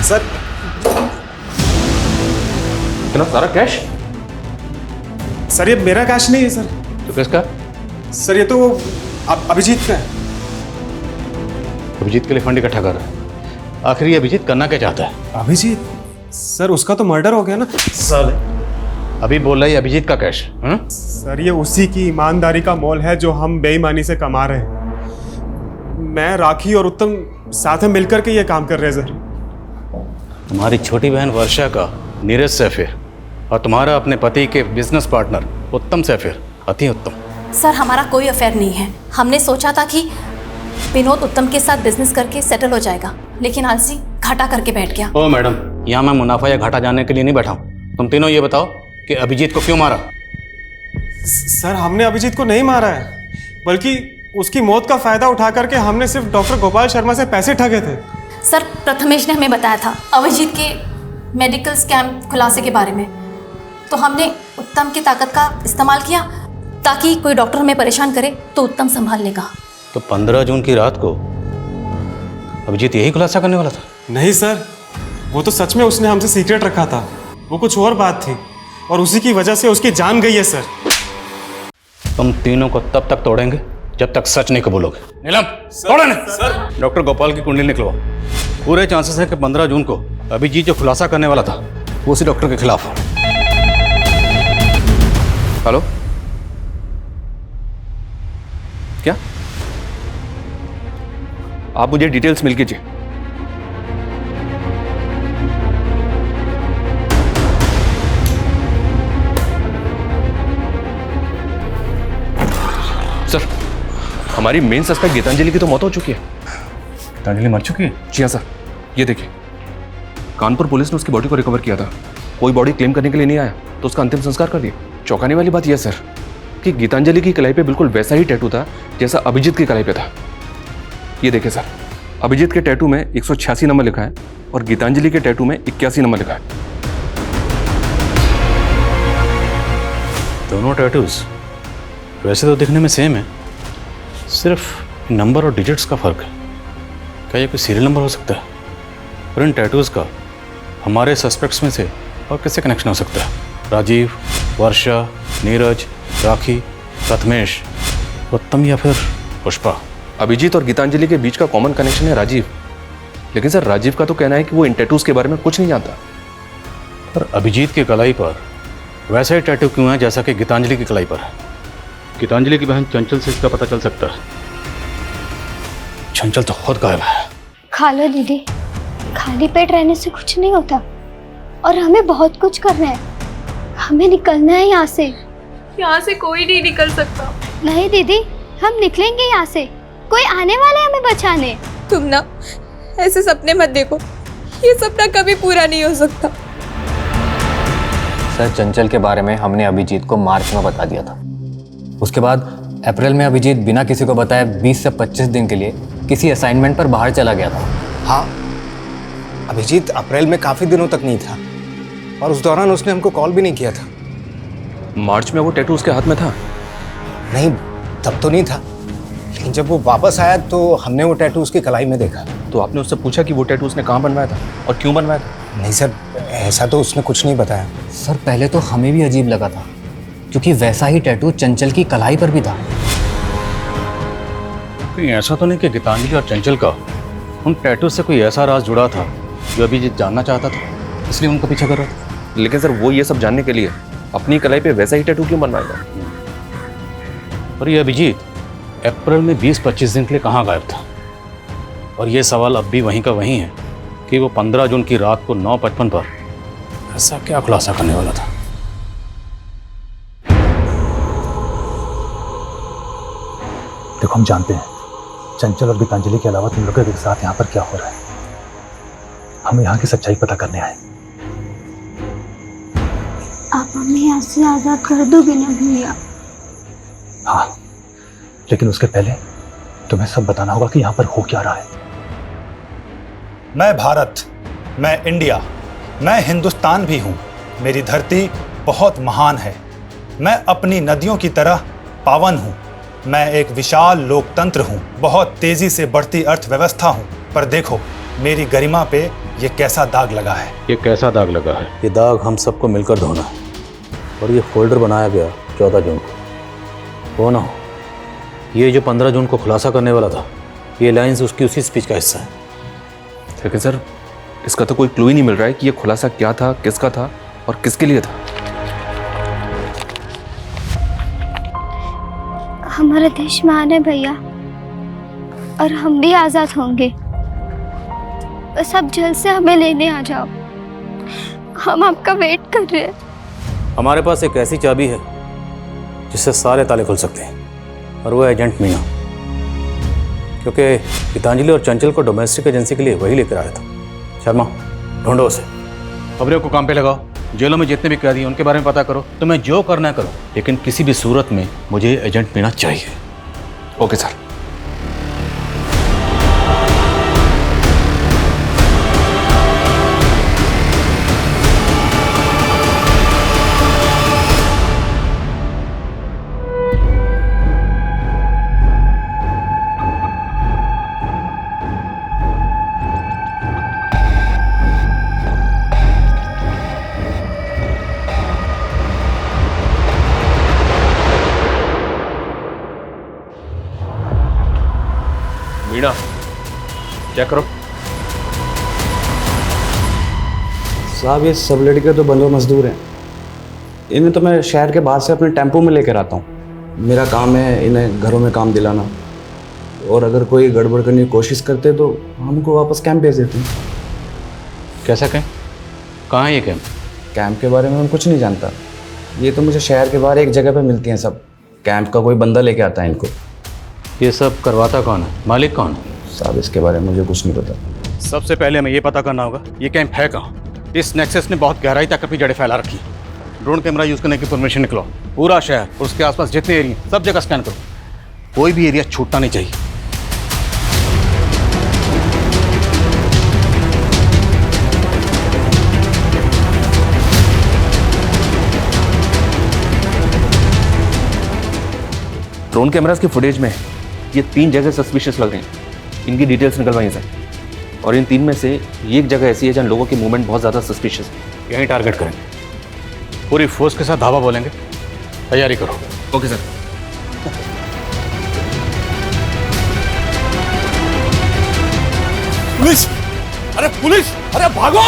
सर इतना सारा कैश? सर ये मेरा कैश नहीं है सर। तो किसका? सर ये तो अभिजीत का है। अभिजीत के लिए फंड इकट्ठा कर रहा है। आखिर ये अभिजीत करना क्या चाहता है? अभिजीत? सर उसका तो मर्डर हो गया ना। साले अभी बोल रहा है अभिजीत का कैश। सर ये उसी की ईमानदारी का मोल है जो हम बेईमानी से कमा रहे हैं। मैं, राखी और उत्तम साथ में मिलकर के ये काम कर रहे हैं सर। तुम्हारी छोटी बहन वर्षा का नीरज से अफेयर और तुम्हारा अपने पति के बिजनेस पार्टनर उत्तम से अफेयर। अति उत्तम। सर हमारा कोई अफेयर नहीं है। हमने सोचा था कि विनोद उत्तम के साथ बिजनेस करके सेटल हो जाएगा, लेकिन आलसी घाटा करके बैठ गया। ओ मैडम, यहाँ मैं मुनाफा या घाटा जानने के लिए नहीं बैठा हूँ। तुम तीनों ये बताओ कि अभिजीत को क्यों मारा? सर हमने अभिजीत को नहीं मारा है, बल्कि उसकी मौत का फायदा उठा करके हमने सिर्फ डॉक्टर गोपाल शर्मा से पैसे ठगे थे। सर प्रथमेश ने हमें बताया था अभिजीत के मेडिकल स्कैम खुलासे के बारे में, तो हमने उत्तम की ताकत का इस्तेमाल किया ताकि कोई डॉक्टर हमें परेशान करे तो उत्तम संभाल लेगा। तो 15 जून की रात को अभिजीत यही खुलासा करने वाला था? नहीं सर, वो तो सच में उसने हमसे सीक्रेट रखा था। वो कुछ और बात थी और उसी की वजह से उसकी जान गई है सर। तुम तीनों को तब तक तोड़ेंगे जब तक सच नहीं कबूलोगे। नीलम, तोड़ो नहीं। डॉक्टर गोपाल की कुंडली निकलवाओ। पूरे चांसेस है कि 15 जून को अभिजीत जो खुलासा करने वाला था वो उसी डॉक्टर के खिलाफ हो। हेलो, क्या आप मुझे डिटेल्स मिल कीजिए। सर हमारी मेन सस्पेक्ट गीतांजलि की तो मौत हो चुकी है। गीतांजलि मर चुकी है? जी हाँ सर, ये देखिए, कानपुर पुलिस ने उसकी बॉडी को रिकवर किया था। कोई बॉडी क्लेम करने के लिए नहीं आया तो उसका अंतिम संस्कार कर दिया। चौंकाने वाली बात यह सर कि गीतांजलि की कलाई पे बिल्कुल वैसा ही टैटू था जैसा अभिजीत की कलाई पे था। ये देखिए सर, अभिजीत के टैटू में 186 नंबर लिखा है और गीतांजलि के टैटू में 81 नंबर लिखा है। दोनों टैटूज वैसे तो दिखने में सेम है, सिर्फ नंबर और डिजिट्स का फर्क है। क्या ये कोई सीरियल नंबर हो सकता है? और इन टैटूज का हमारे सस्पेक्ट्स में से और किससे कनेक्शन हो सकता है? राजीव, वर्षा, नीरज, राखी, प्रथमेश, उत्तम या फिर पुष्पा? अभिजीत और गीतांजलि के बीच का कॉमन कनेक्शन है राजीव, लेकिन सर राजीव का तो कहना है कि वो इन टैटूज के बारे में कुछ नहीं जानता। पर अभिजीत की कलाई पर वैसा ही टैटू क्यों है जैसा कि गीतांजलि की कलाई पर है? गीतांजलि की बहन चंचल से इसका पता चल सकता है। चंचल तो खुद गायब है। खा लो दीदी, खाली पेट रहने से कुछ नहीं होता और हमें बहुत कुछ करना है। हमें निकलना है यहाँ से। यहाँ से कोई नहीं निकल सकता। नहीं दीदी, हम निकलेंगे यहाँ से। कोई आने वाला है हमें बचाने। तुम ना ऐसे सपने मत देखो, ये सपना कभी पूरा नहीं हो सकता। सर, चंचल के बारे में हमने अभिजीत को मार्च में बता दिया था। उसके बाद अप्रैल में अभिजीत बिना किसी को बताए 20 से 25 दिन के लिए किसी असाइनमेंट पर बाहर चला गया था। हाँ, अभिजीत अप्रैल में काफ़ी दिनों तक नहीं था और उस दौरान उसने हमको कॉल भी नहीं किया था। मार्च में वो टैटू उसके हाथ में था? नहीं, तब तो नहीं था, लेकिन जब वो वापस आया तो हमने वो टैटू उसकी कलाई में देखा। तो आपने उससे पूछा कि वो टैटू उसने कहाँ बनवाया था और क्यों बनवाया था? नहीं सर, ऐसा तो उसने कुछ नहीं बताया। सर, पहले तो हमें भी अजीब लगा था क्योंकि वैसा ही टैटू चंचल की कलाई पर भी था। कहीं ऐसा तो नहीं कि गीतांजलि और चंचल का उन टैटू से कोई ऐसा राज जुड़ा था जो अभिजीत जानना चाहता था, इसलिए उनका पीछा कर रहा था? लेकिन सर वो ये सब जानने के लिए अपनी कलाई पे वैसा ही टैटू क्यों बनवाएगा? और ये अभिजीत अप्रैल में 20-25 दिन के लिए कहाँ गायब था? और ये सवाल अब भी वहीं का वहीं है कि वो 15 जून की रात को 9:55 पर ऐसा क्या खुलासा करने वाला था? देखो, हम जानते हैं चंचल और गीतांजलि के अलावा तुम लोगों के साथ यहाँ पर क्या हो रहा है। हम यहाँ की सच्चाई पता करने आए। आप हमें यहाँ से आजाद कर दोगे ना भैया? हाँ, लेकिन उसके पहले तुम्हें सब बताना होगा कि यहाँ पर हो क्या रहा है। मैं भारत, मैं इंडिया, मैं हिंदुस्तान भी हूँ। मेरी धरती बहुत महान है। मैं अपनी नदियों की तरह पावन हूँ। मैं एक विशाल लोकतंत्र हूँ, बहुत तेजी से बढ़ती अर्थव्यवस्था हूँ। पर देखो, मेरी गरिमा पे ये कैसा दाग लगा है। ये कैसा दाग लगा है? ये दाग हम सबको मिलकर धोना है। और ये फोल्डर बनाया गया 14 जून को। वो ना हो, ये जो 15 जून को खुलासा करने वाला था, ये लाइंस उसकी उसी स्पीच का हिस्सा है। लेकिन सर इसका तो कोई क्लू ही नहीं मिल रहा है कि ये खुलासा क्या था, किसका था और किसके लिए था। हमारा देश महान है भैया और हम भी आजाद होंगे। बस आप जल्द से हमें लेने आ जाओ। हम आपका वेट कर रहे हैं। हमारे पास एक ऐसी चाबी है जिससे सारे ताले खुल सकते हैं, और वो एजेंट मीना। क्योंकि गीतांजलि और चंचल को डोमेस्टिक एजेंसी के लिए वही लेकर आया था। शर्मा, ढूंढो उसे। खबरों को काम पे लगाओ। जेलों में जितने भी कैदी हैं उनके बारे में पता करो। तुम्हें जो करना है करो, लेकिन किसी भी सूरत में मुझे एजेंट मीना चाहिए। Okay sir. मीना, चेक करो। साहब, ये सब लड़के तो बंदो मजदूर हैं। इन्हें तो मैं शहर के बाहर से अपने टेम्पो में लेकर आता हूँ। मेरा काम है इन्हें घरों में काम दिलाना, और अगर कोई गड़बड़ करने की कोशिश करते तो हमको वापस कैंप भेज देते हैं। कैसा कैंप? कहाँ है ये कैंप? कैंप के बारे में मैं कुछ नहीं जानता। ये तो मुझे शहर के बाहर एक जगह पे मिलती हैं सब। कैंप का कोई बंदा लेके आता है इनको। ये सब करवाता कौन है? मालिक कौन है? साहब इसके बारे में मुझे कुछ नहीं पता। सबसे पहले हमें ये पता करना होगा ये कैंप है कहाँ। इस नेक्सस ने बहुत गहराई तक अपनी जड़ें फैला रखी। ड्रोन कैमरा यूज करने की परमिशन निकलो। पूरा शहर और उसके आसपास जितने एरिया सब जगह स्कैन करो। कोई भी एरिया छूटना नहीं चाहिए। ड्रोन कैमरास के फुटेज में ये 3 जगह सस्पिशियस लग रही हैं। इनकी डिटेल्स निकलवाइए सर। और इन 3 में से एक जगह ऐसी है जहाँ लोगों की मूवमेंट बहुत ज़्यादा सस्पिशियस है। यहीं टारगेट करेंगे। पूरी फोर्स के साथ धावा बोलेंगे। तैयारी करो। Okay sir. पुलिस! अरे पुलिस! अरे भागो!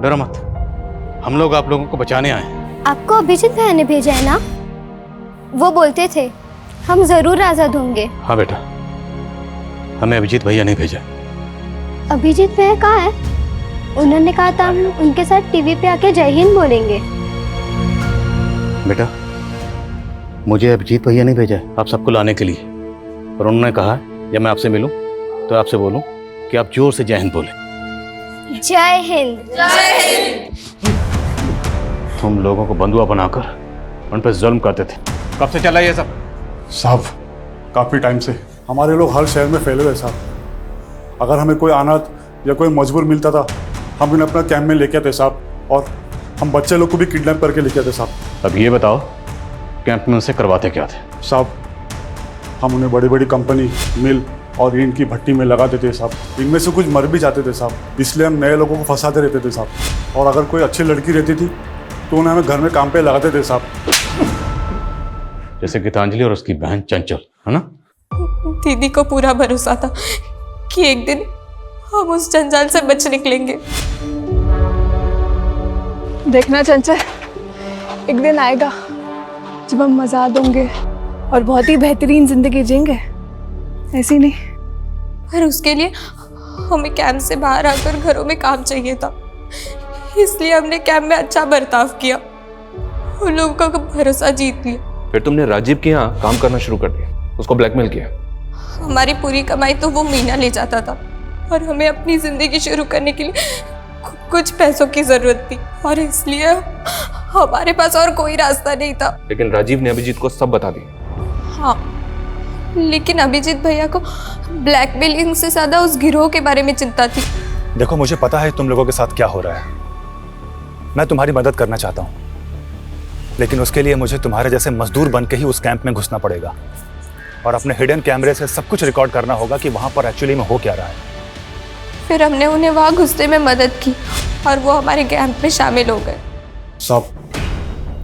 डरो मत, हम लोग आप लोगों को बचाने आए हैं। आपको अभिजीत भैया ने भेजा है ना? वो बोलते थे हम जरूर आजाद होंगे। हाँ बेटा, हमें अभिजीत भैया नहीं भेजा। अभिजीत भैया कहाँ है? उन्होंने कहा था हम उनके साथ टीवी पे आके जय हिंद बोलेंगे। बेटा, मुझे अभिजीत भैया नहीं भेजा है आप सबको लाने के लिए। और उन्होंने कहा जब मैं आपसे मिलूं तो आपसे बोलूं कि आप जोर से जय हिंद बोलें। जय हिंद। जय हिंद। तुम लोगों को बंधुआ बनाकर उन पर जुल्म करते थे। कब से चला ये सब? साहब काफ़ी टाइम से हमारे लोग हर शहर में फैले हुए साहब। अगर हमें कोई अनाथ या कोई मजबूर मिलता था हम इन्हें अपना कैंप में लेके आते साहब। और हम बच्चे लोग को भी किडनैप करके लेके आते साहब। अब ये बताओ कैंप में उनसे करवाते क्या थे? साहब हम उन्हें बड़ी बड़ी कंपनी, मिल और ईंट की भट्टी में लगा देते साहब। इनमें से कुछ मर भी जाते थे साहब। इसलिए हम नए लोगों को फंसाते रहते थे साहब। और अगर कोई अच्छी लड़की रहती थी तो उन्हें हमें घर में काम पे लगाते थे साहब। जैसे गीतांजलि और उसकी बहन चंचल, है ना? दीदी को पूरा भरोसा था कि एक दिन हम उस जंजाल से बच निकलेंगे। देखना चंचल, एक दिन आएगा जब हम आजाद होंगे और बहुत ही बेहतरीन जिंदगी जिएंगे। ऐसी नहीं, पर उसके लिए हमें कैंप से बाहर आकर घरों में काम चाहिए था। इसलिए हमने कैंप में अच्छा बर्ताव किया, उन लोगों का भरोसा जीत लिया। फिर तुमने राजीव के यहाँ काम करना शुरू कर दिया, उसको ब्लैकमेल किया। हमारी पूरी कमाई तो वो मीना ले जाता था और हमें अपनी जिंदगी शुरू करने के लिए कुछ पैसों की जरूरत थी और इसलिए हमारे पास और कोई रास्ता नहीं था। लेकिन राजीव ने अभिजीत को सब बता दिया। हाँ, लेकिन अभिजीत भैया को ब्लैकमेलिंग से ज्यादा उस गिरोह के बारे में चिंता थी। देखो, मुझे पता है तुम लोगों के साथ क्या हो रहा है। मैं तुम्हारी मदद करना चाहता हूँ, लेकिन उसके लिए मुझे तुम्हारे जैसे मजदूर बन के ही उस कैंप में घुसना पड़ेगा और अपने हिडन कैमरे से सब कुछ रिकॉर्ड करना होगा कि वहाँ पर एक्चुअली में हो क्या रहा है। फिर हमने उन्हें वहाँ घुसने में मदद की और वो हमारे कैंप में शामिल हो गए। साहब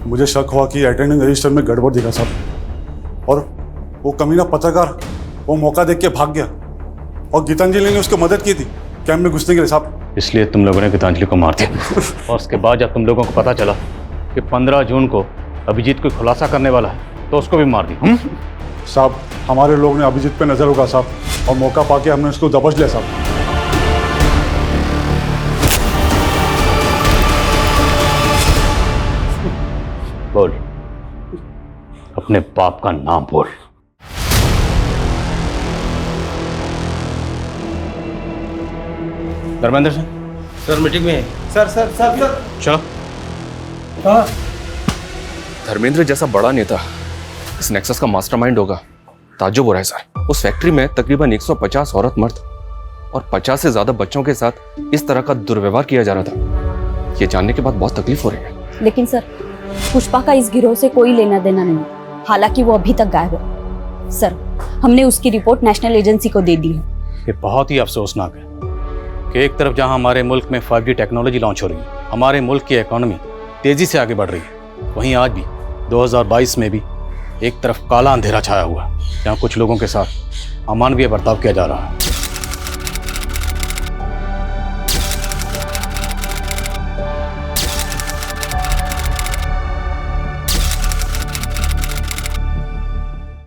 मुझे शक हुआ कि अटेंडेंस रजिस्टर में गड़बड़ दिखा साहब। और वो कमीना पत्रकार वो मौका देख के भाग गया और गीतांजलि ने उसको मदद की थी कैंप में घुसने के लिए साहब। इसलिए तुम लोगों ने गीतांजलि को मार दिया। और उसके बाद जब तुम लोगों को पता चला कि 15 जून को अभिजीत को खुलासा करने वाला है तो उसको भी मार दिया। साहब हमारे लोग ने अभिजीत पे नजर होगा साहब और मौका पाके हमने उसको दबोच लिया साहब। बोल, अपने बाप का नाम बोल। धर्मेंद्र सिंह सर मीटिंग में है। सर चलो। धर्मेंद्र जैसा बड़ा नेता इस नेक्सस का मास्टरमाइंड होगा, ताज्जुब हो रहा है सर। उस फैक्ट्री में तकरीबन 150 औरत मर्द और 50 से ज्यादा बच्चों के साथ इस तरह का दुर्व्यवहार किया जा रहा था। ये जानने के बाद बहुत तकलीफ हो रही है। लेकिन सर, पुष्पा का इस गिरोह से कोई लेना देना नहीं, हालांकि वो अभी तक गायब है। सर, हमने उसकी रिपोर्ट नेशनल एजेंसी को दे दी है। ये बहुत ही अफसोसनाक है कि एक तरफ जहां हमारे मुल्क में 5G टेक्नोलॉजी लॉन्च हो रही है, हमारे मुल्क की इकोनॉमी तेजी से आगे बढ़ रही है, वहीं आज भी 2022 में भी एक तरफ काला अंधेरा छाया हुआ है जहां कुछ लोगों के साथ अमानवीय बर्ताव किया जा रहा है।